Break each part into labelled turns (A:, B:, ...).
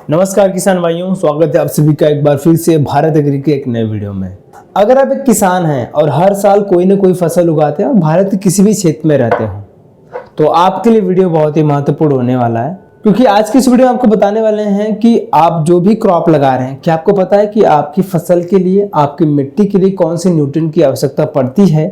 A: नमस्कार किसान भाइयों, स्वागत है आप सभी का एक बार फिर से भारत एग्री के एक नए वीडियो में। अगर आप एक किसान हैं और हर साल कोई ना कोई फसल उगाते हैं और भारत के किसी भी क्षेत्र में रहते हो, तो आपके लिए वीडियो बहुत ही महत्वपूर्ण होने वाला है। क्योंकि आज की इस वीडियो में आपको बताने वाले हैं कि आप जो भी क्रॉप लगा रहे हैं, क्या आपको पता है कि आपकी फसल के लिए, आपकी मिट्टी के लिए कौन से न्यूट्रिएंट की आवश्यकता पड़ती है,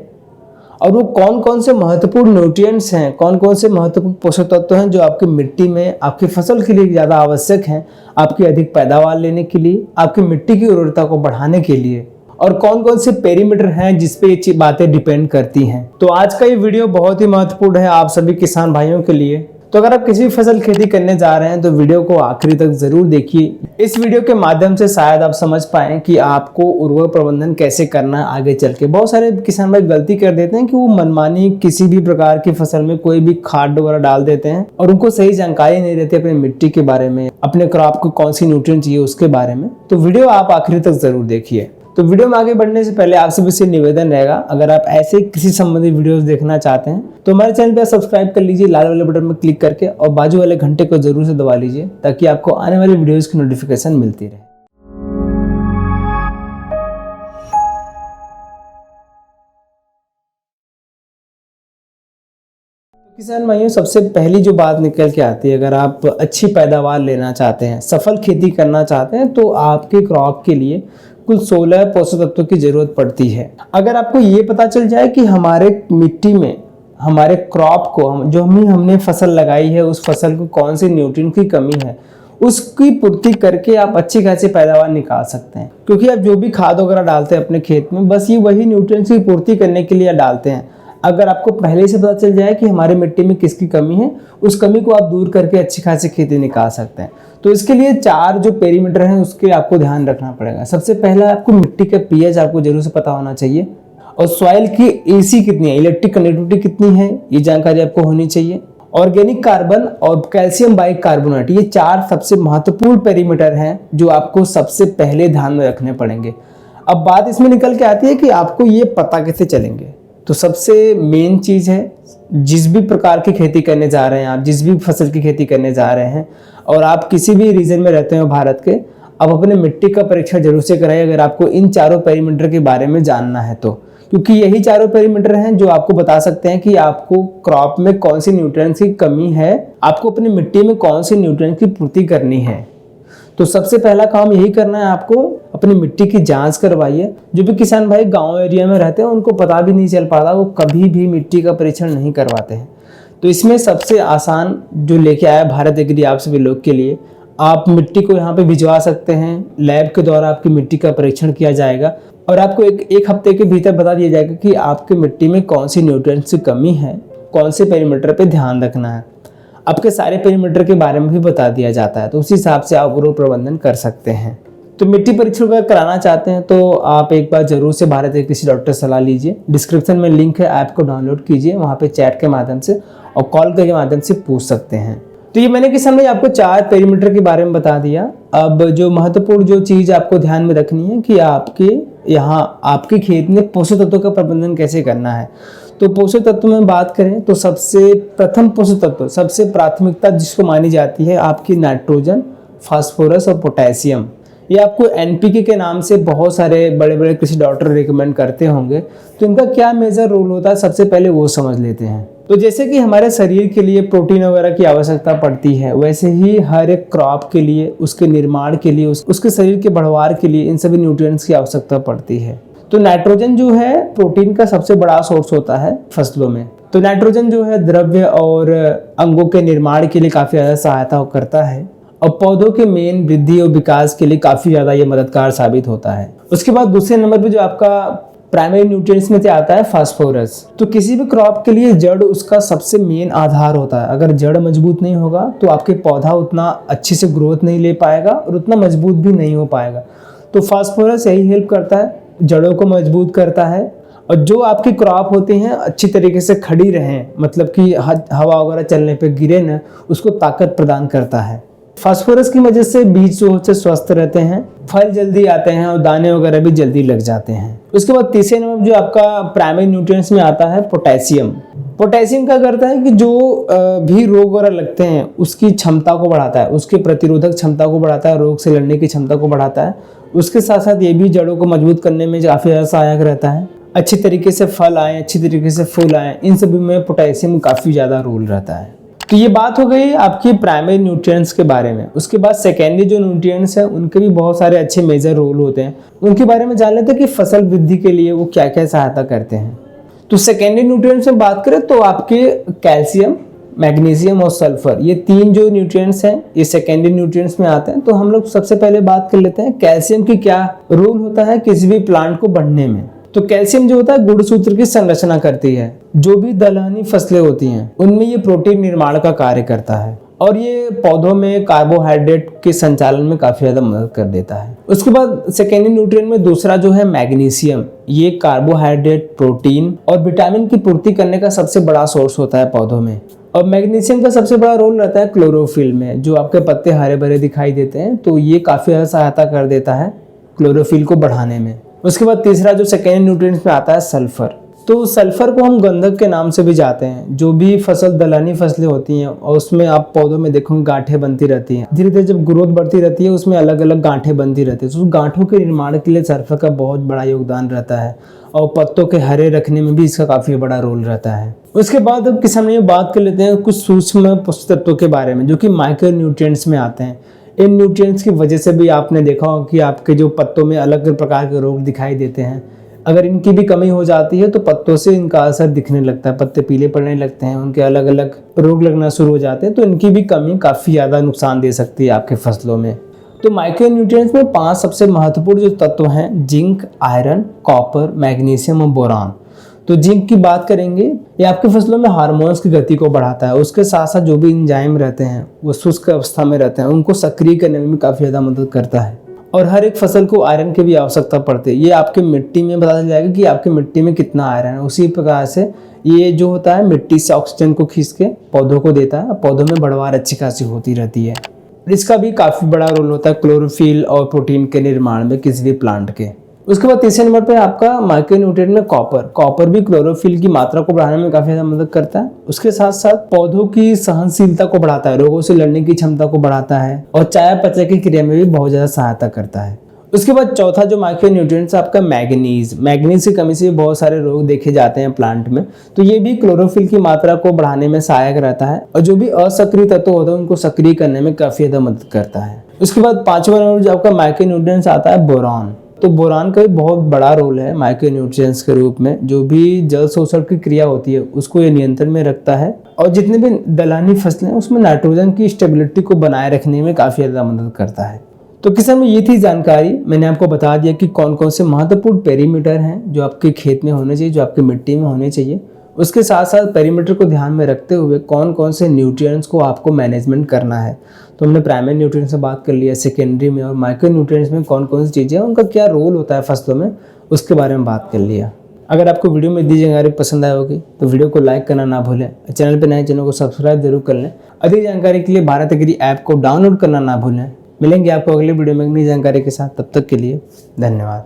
A: और वो कौन कौन से महत्वपूर्ण न्यूट्रिएंट्स हैं, कौन कौन से महत्वपूर्ण पोषक तत्व हैं जो आपकी मिट्टी में, आपकी फसल के लिए ज़्यादा आवश्यक हैं, आपकी अधिक पैदावार लेने के लिए, आपकी मिट्टी की उर्वरता को बढ़ाने के लिए, और कौन कौन से पेरीमीटर हैं जिस पे ये बातें डिपेंड करती हैं। तो आज का ये वीडियो बहुत ही महत्वपूर्ण है आप सभी किसान भाइयों के लिए। तो अगर आप किसी भी फसल खेती करने जा रहे हैं तो वीडियो को आखिरी तक जरूर देखिए। इस वीडियो के माध्यम से शायद आप समझ पाएं कि आपको उर्वरक प्रबंधन कैसे करना है आगे चल के। बहुत सारे किसान भाई गलती कर देते हैं कि वो मनमानी किसी भी प्रकार की फसल में कोई भी खाद वगैरह डाल देते हैं और उनको सही जानकारी नहीं रहती अपने मिट्टी के बारे में, अपने क्रॉप को कौन सी न्यूट्रिएंट चाहिए उसके बारे में। तो वीडियो आप आखिरी तक जरूर देखिए। तो वीडियो में आगे बढ़ने से पहले आप सभी से निवेदन रहेगा, अगर आप ऐसे किसी संबंधित वीडियोस देखना चाहते हैं तो हमारे चैनल पर सब्सक्राइब कर लीजिए लाल वाले बटन में क्लिक करके, और बाजू वाले घंटे को जरूर से दबा लीजिए ताकि आपको आने वाली वीडियोस की नोटिफिकेशन मिलती रहे। किसान भाइयों, सबसे पहली जो बात निकल के आती है, अगर आप अच्छी पैदावार लेना चाहते हैं, सफल खेती करना चाहते हैं, तो आपके क्रॉप के लिए कुल 16 पोषक तत्वों की जरूरत पड़ती है। अगर आपको ये पता चल जाए कि हमारे मिट्टी में, हमारे क्रॉप को, जो हमने फसल लगाई है उस फसल को कौन से न्यूट्रिएंट की कमी है, उसकी पूर्ति करके आप अच्छी खासी पैदावार निकाल सकते हैं। क्योंकि आप जो भी खाद वगैरह डालते हैं अपने खेत में, बस ये वही न्यूट्रिएंट्स की पूर्ति करने के लिए डालते हैं। अगर आपको पहले से पता चल जाए कि हमारे मिट्टी में किसकी कमी है, उस कमी को आप दूर करके अच्छी खासी खेती निकाल सकते हैं। तो इसके लिए 4 जो पेरीमीटर हैं उसके आपको ध्यान रखना पड़ेगा। सबसे पहला, आपको मिट्टी का पीएच आपको जरूर से पता होना चाहिए, और सॉइल की एसी कितनी है, इलेक्ट्रिक कंडक्टिविटी कितनी है, ये जानकारी आपको होनी चाहिए। ऑर्गेनिक कार्बन और कैल्शियम बाइकार्बोनेट, ये 4 सबसे महत्वपूर्ण पेरीमीटर हैं जो आपको सबसे पहले ध्यान में रखने पड़ेंगे। अब बात इसमें निकल के आती है कि आपको ये पता कैसे चलेंगे। तो सबसे मेन चीज़ है, जिस भी प्रकार की खेती करने जा रहे हैं आप, जिस भी फसल की खेती करने जा रहे हैं, और आप किसी भी रीजन में रहते हो भारत के, आप अपने मिट्टी का परीक्षण जरूर से कराइए अगर आपको इन 4 पेरीमीटर के बारे में जानना है तो। क्योंकि यही 4 पेरीमीटर हैं जो आपको बता सकते हैं कि आपको क्रॉप में कौन सी न्यूट्रिएंट्स की कमी है, आपको अपनी मिट्टी में कौन सी न्यूट्रिएंट्स की पूर्ति करनी है। तो सबसे पहला काम यही करना है, आपको अपनी मिट्टी की जांच करवाइए। जो भी किसान भाई गांव एरिया में रहते हैं उनको पता भी नहीं चल पाता, वो कभी भी मिट्टी का परीक्षण नहीं करवाते हैं। तो इसमें सबसे आसान जो लेके आया भारत एग्री आप सभी लोग के लिए, आप मिट्टी को यहाँ पे भिजवा सकते हैं। लैब के द्वारा आपकी मिट्टी का परीक्षण किया जाएगा और आपको एक हफ्ते के भीतर बता दिया जाएगा कि आपकी मिट्टी में कौन सी न्यूट्रिएंट्स की कमी है, कौन से पेरीमीटर पे ध्यान रखना है। आपके सारे पेरीमीटर के बारे में भी बता दिया जाता है, तो उस हिसाब से आप उर्वरक प्रबंधन कर सकते हैं। तो मिट्टी परीक्षण अगर कराना चाहते हैं तो आप एक बार जरूर से भारत के किसी डॉक्टर से सलाह लीजिए। डिस्क्रिप्शन में लिंक है, ऐप को डाउनलोड कीजिए, वहाँ पे चैट के माध्यम से और कॉल के माध्यम से पूछ सकते हैं। तो ये मैंने किसान भाई आपको 4 पेरीमीटर के बारे में बता दिया। अब जो महत्वपूर्ण जो चीज़ आपको ध्यान में रखनी है कि आपके यहाँ, आपके खेत में पोषक तत्वों का प्रबंधन कैसे करना है। तो पोषक तत्व में बात करें तो सबसे प्रथम पोषक तत्व, सबसे प्राथमिकता जिसको मानी जाती है, आपकी नाइट्रोजन, फास्फोरस और पोटेशियम। ये आपको एनपीके के नाम से बहुत सारे बड़े बड़े कृषि डॉक्टर रिकमेंड करते होंगे। तो इनका क्या मेजर रोल होता है, सबसे पहले वो समझ लेते हैं। तो जैसे कि हमारे शरीर के लिए प्रोटीन वगैरह की आवश्यकता पड़ती है, वैसे ही हर एक क्रॉप के लिए, उसके निर्माण के लिए, उसके शरीर के बढ़वार के लिए इन सभी न्यूट्रिएंट्स की आवश्यकता पड़ती है। तो नाइट्रोजन जो है प्रोटीन का सबसे बड़ा सोर्स होता है फसलों में। तो नाइट्रोजन जो है द्रव्य और अंगों के निर्माण के लिए काफ़ी ज़्यादा सहायता करता है, और पौधों के मेन वृद्धि और विकास के लिए काफ़ी ज़्यादा ये मददगार साबित होता है। उसके बाद दूसरे नंबर पे जो आपका प्राइमरी न्यूट्रिएंट्स में से आता है फास्फोरस। तो किसी भी क्रॉप के लिए जड़ उसका सबसे मेन आधार होता है। अगर जड़ मजबूत नहीं होगा तो आपके पौधा उतना अच्छे से ग्रोथ नहीं ले पाएगा और उतना मजबूत भी नहीं हो पाएगा। तो फास्फोरस यही हेल्प करता है, जड़ों को मजबूत करता है, और जो आपकी क्रॉप होती हैं अच्छी तरीके से खड़ी रहें, मतलब कि हवा वगैरह चलने पे गिरे न, उसको ताकत प्रदान करता है। फास्फोरस की वजह से बीज जो होते स्वस्थ रहते हैं, फल जल्दी आते हैं और दाने वगैरह भी जल्दी लग जाते हैं। उसके बाद तीसरे नंबर जो आपका प्राइमरी न्यूट्रिएंट्स में आता है पोटेशियम। पोटेशियम क्या करता है कि जो भी रोग वगैरह लगते हैं उसकी क्षमता को बढ़ाता है, उसकी प्रतिरोधक क्षमता को बढ़ाता है, रोग से लड़ने की क्षमता को बढ़ाता है। उसके साथ साथ ये भी जड़ों को मजबूत करने में काफ़ी ज़्यादा सहायक रहता है। अच्छी तरीके से फल आए, अच्छी तरीके से फूल आए, इन सभी में पोटेशियम काफ़ी ज़्यादा रोल रहता है। तो ये बात हो गई आपकी प्राइमरी न्यूट्रिएंट्स के बारे में। उसके बाद सेकेंडरी जो न्यूट्रिएंट्स हैं उनके भी बहुत सारे अच्छे मेजर रोल होते हैं। उनके बारे में जान लेते हैं कि फसल वृद्धि के लिए वो क्या क्या सहायता करते हैं। तो सेकेंडरी न्यूट्रिएंट्स में बात करें तो आपके कैल्शियम, मैग्नीशियम और सल्फर, ये तीन जो न्यूट्रिएंट्स हैं ये सेकेंडरी न्यूट्रिएंट्स में आते हैं। तो हम लोग सबसे पहले बात कर लेते हैं कैल्शियम की क्या रोल होता है किसी भी प्लांट को बढ़ने में। तो कैल्शियम जो होता है गुणसूत्र की संरचना करती है। जो भी दलहनी फसलें होती हैं उनमें ये प्रोटीन निर्माण का कार्य करता है और ये पौधों में कार्बोहाइड्रेट के संचालन में काफी ज्यादा मदद कर देता है। उसके बाद सेकेंडरी न्यूट्रिएंट में दूसरा जो है मैग्नीशियम, ये कार्बोहाइड्रेट, प्रोटीन और विटामिन की पूर्ति करने का सबसे बड़ा सोर्स होता है पौधों में। और मैग्नीशियम का सबसे बड़ा रोल रहता है क्लोरोफिल में। जो आपके पत्ते हरे भरे दिखाई देते हैं तो ये काफी ज्यादा सहायता कर देता है क्लोरोफिल को बढ़ाने में। उसके बाद तीसरा जो सेकेंडरी न्यूट्रिएंट्स में आता है सल्फर। तो सल्फर को हम गंधक के नाम से भी जाते हैं। जो भी फसल दलहनी फसलें होती हैं और उसमें आप पौधों में देखोगे गांठें बनती रहती हैं, धीरे धीरे जब ग्रोथ बढ़ती रहती है उसमें अलग अलग गांठें बनती रहती है। तो उस गांठों के निर्माण के लिए सल्फर का बहुत बड़ा योगदान रहता है और पत्तों के हरे रखने में भी इसका काफी बड़ा रोल रहता है। उसके बाद अब किसान में बात कर लेते हैं कुछ सूक्ष्म पोषक तत्वों के बारे में जो कि माइक्रो न्यूट्रिएंट्स में आते हैं। इन न्यूट्रिएंट्स की वजह से भी आपने देखा होगा कि आपके जो पत्तों में अलग अलग प्रकार के रोग दिखाई देते हैं। अगर इनकी भी कमी हो जाती है तो पत्तों से इनका असर दिखने लगता है, पत्ते पीले पड़ने लगते हैं, उनके अलग अलग रोग लगना शुरू हो जाते हैं। तो इनकी भी कमी काफ़ी ज़्यादा नुकसान दे सकती है आपके फसलों में। तो माइक्रो न्यूट्रिएंट्स में 5 सबसे महत्वपूर्ण जो तत्व हैं जिंक, आयरन, कॉपर, मैग्नीशियम और बोरान। तो जिंक की बात करेंगे, ये आपके फसलों में हार्मोन्स की गति को बढ़ाता है। उसके साथ साथ जो भी एंजाइम रहते हैं वो शुष्क अवस्था में रहते हैं, उनको सक्रिय करने में भी काफ़ी ज़्यादा मदद करता है। और हर एक फसल को आयरन की भी आवश्यकता पड़ती है। ये आपके मिट्टी में पता चल जाएगा कि आपकी मिट्टी में कितना आयरन है। उसी प्रकार से ये जो होता है मिट्टी से ऑक्सीजन को खींच के पौधों को देता है, पौधों में बढ़वार अच्छी खासी होती रहती है। इसका भी काफ़ी बड़ा रोल होता है क्लोरोफिल और प्रोटीन के निर्माण में किसी भी प्लांट के। उसके बाद तीसरे नंबर पे आपका माइक्रो न्यूट्रिएंट में कॉपर। कॉपर भी क्लोरोफिल की मात्रा को बढ़ाने में काफी ज्यादा मदद करता है। उसके साथ साथ पौधों की सहनशीलता को बढ़ाता है, रोगों से लड़ने की क्षमता को बढ़ाता है और चयापचय की क्रिया में भी बहुत ज्यादा सहायता करता है। उसके बाद चौथा जो माइक्रो न्यूट्रिएंट्स है आपका मैग्नीज। मैग्नीज की कमी से बहुत सारे रोग देखे जाते हैं प्लांट में। तो ये भी क्लोरोफिल की मात्रा को बढ़ाने में सहायक रहता है और जो भी असक्रिय तत्व होते हैं उनको सक्रिय करने में काफी ज्यादा मदद करता है। उसके बाद पांचवा नंबर जो आपका माइक्रो न्यूट्रिएंट्स आता है बोरान। तो बोरान का भी बहुत बड़ा रोल है माइक्रो न्यूट्रिएंट्स के रूप में। जो भी जल शोषण की क्रिया होती है उसको ये नियंत्रण में रखता है और जितने भी दलहनी फसलें हैं उसमें नाइट्रोजन की स्टेबिलिटी को बनाए रखने में काफी ज्यादा मदद करता है। तो किसान में ये थी जानकारी। मैंने आपको बता दिया कि कौन कौन से महत्वपूर्ण पेरीमीटर हैं जो आपके खेत में होने चाहिए, जो आपकी मिट्टी में होने चाहिए। उसके साथ साथ पेरीमीटर को ध्यान में रखते हुए कौन कौन से न्यूट्रिएंट्स को आपको मैनेजमेंट करना है। तो हमने प्राइमरी न्यूट्रिएंट्स से बात कर लिया, सेकेंडरी में और माइक्रो न्यूट्रिएंट्स में कौन कौन सी चीज़ें हैं, उनका क्या रोल होता है फसलों में, उसके बारे में बात कर लिया। अगर आपको वीडियो में दी जानकारी पसंद आई होगी तो वीडियो को लाइक करना ना भूलें। चैनल पर नए चैनल को सब्सक्राइब जरूर कर लें। अधिक जानकारी के लिए भारत एग्री ऐप को डाउनलोड करना ना भूलें। मिलेंगे आपको अगले वीडियो में नई जानकारी के साथ। तब तक के लिए धन्यवाद।